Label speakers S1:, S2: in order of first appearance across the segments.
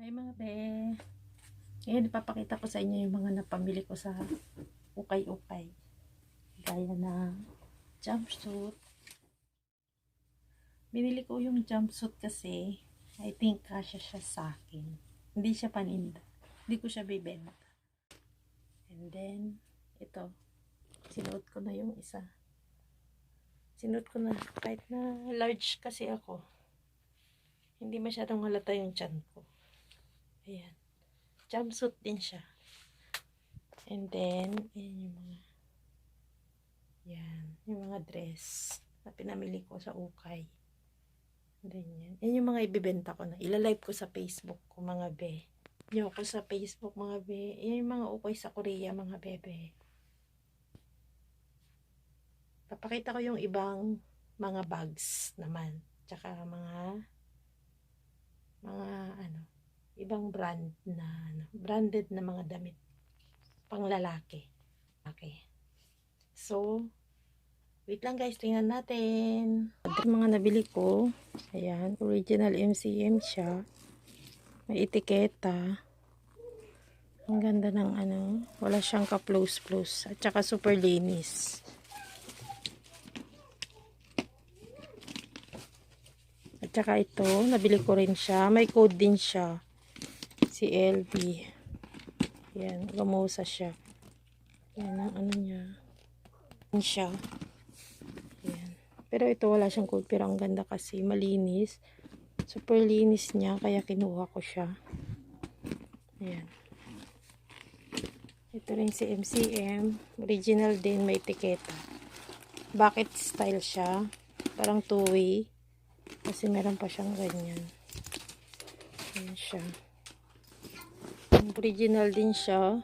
S1: Hi mga be. Ngayon ipapakita ko sa inyo yung mga napamili ko sa ukay-ukay. Gaya na jumpsuit. Binili ko yung jumpsuit kasi I think kasya siya sa akin. Hindi siya paninda. Hindi ko siya bibenta. And then, ito. Sinuot ko na yung isa. Sinuot ko na kahit na large kasi ako. Hindi masyadong halata yung tiyan ko. Ayan. Jumpsuit din siya. And then, yung mga dress na pinamili ko sa ukay. And then yan yung mga ibibenta ko na. Ilalive ko sa Facebook ko mga be. Yo ko sa Facebook mga be. Yan yung mga ukay sa Korea mga bebe. Papakita ko yung ibang mga bags naman. Tsaka mga ibang brand na branded na mga damit pang lalaki. Okay. So, wait lang guys, tingnan natin. Ito mga nabili ko. Ayan, original MCM siya. May etiketa. Ang ganda ng wala siyang ka-plus-plus. At saka super linis. At saka ito, nabili ko rin siya. May code din siya. Si LB. Ayan, gamusa siya. Ayan ang niya. Ayan siya. Ayan. Pero ito wala siyang code. Pero ang ganda kasi. Malinis. Super linis niya. Kaya kinuha ko siya. Ayan. Ito rin si MCM. Original din. May etiketa. Bucket style siya. Parang two-way. Kasi meron pa siyang ganyan. Ayan siya. Original din siya.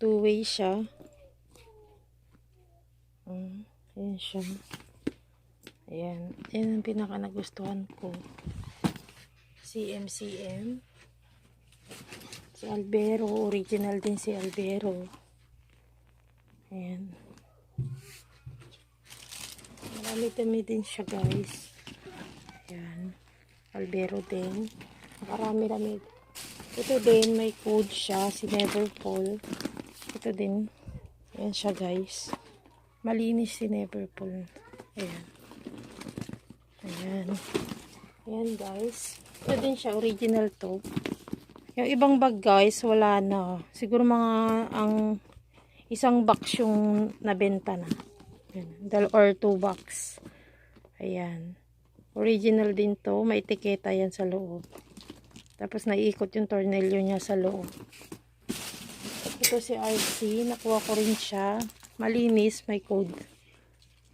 S1: Two-way siya. Ayan siya. Ayan. Ayan ang pinaka nagustuhan ko. Si MCM. Si Albero. Original din si Albero. Ayan. Marami din siya guys. Ayan. Albero din. Marami-rami. Ito din. May code siya. Si Neverfull. Ito din. Ayan siya guys. Malinis si Neverfull. Ayan. Ayan. Ayan guys. Ito din siya. Original to. Yung ibang bag guys. Wala na. Siguro mga ang isang box yung nabenta na. Ayan. Or 2 box. Ayan. Original din to. May etiketa yan sa loob. Tapos naiikot yung tornilyo niya sa loob. Ito si RC. Nakuha ko rin siya. Malinis. May code.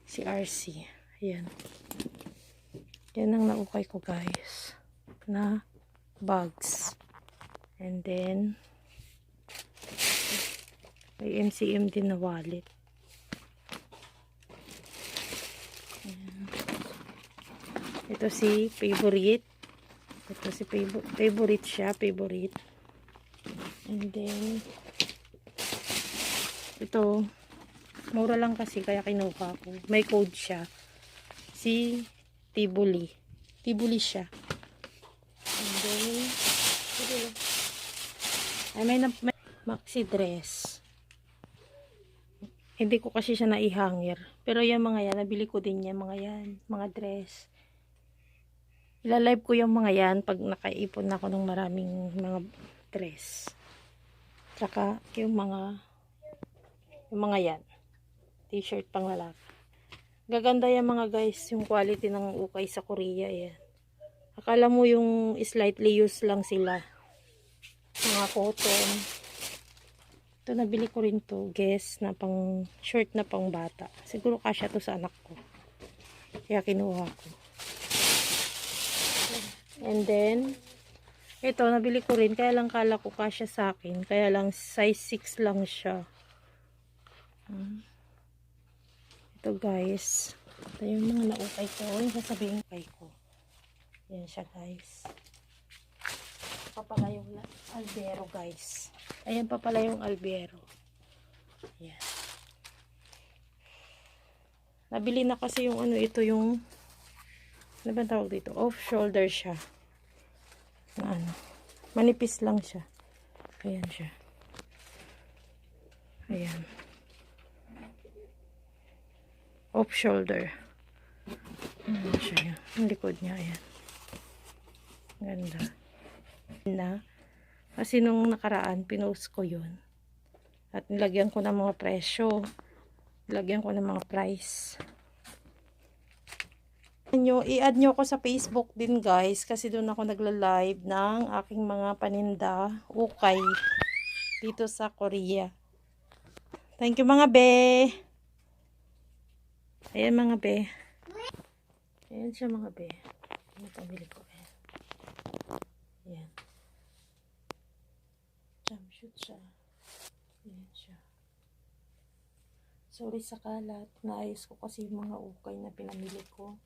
S1: Si RC. Ayan. Yan ang naukay ko guys. Na bags. And then may MCM din na wallet. Ayan. Ito si favorite. Ito si favorite siya. Favorite. And then ito mura lang kasi kaya kinuha ko. May code siya. Si Tibuli. Tibuli siya. And then may maxi dress. Hindi ko kasi siya naihangir. Pero yung mga yan, nabili ko din yan. Mga yan. Mga dress. Ilalive ko yung mga yan pag nakaipon ako ng maraming mga dress. Tsaka yung mga yan. T-shirt pang lalaki. Gaganda yan mga guys. Yung quality ng ukay sa Korea yan. Akala mo yung slightly used lang sila. Mga cotton. Ito nabili ko rin to. Guess na pang short na pang bata. Siguro kasya to sa anak ko. Kaya kinuha ko. And then ito nabili ko rin. Kaya lang kala ko kasya sa akin. Kaya lang size 6 lang siya. Ito guys. Ito yung mga naukay ko. Yung sasabihin ko. Yan siya guys. Pa pala yung Albero guys. Ayan pa pala yung Albero. Ayan. Nabili na kasi yung ito yung ano ba tawag dito? Off shoulder siya. na ano. Manipis lang siya. Ayan siya. Ayan. Off shoulder. Ayan siya. Yung likod niya. Ayan. Ganda. Na. Kasi nung nakaraan, pinost ko yun. At nilagyan ko ng mga presyo. Nilagyan ko ng mga price. I-add nyo ako sa Facebook din guys. Kasi doon ako nagla-live ng aking mga paninda. Ukay. Dito sa Korea. Thank you mga be. Ayan mga be. Ayan siya mga be. Ano pabili ko? Ayan. Jumpsuit siya. Ayan siya. Sorry sa kalat. Naayos ko kasi yung mga ukay na pinamili ko.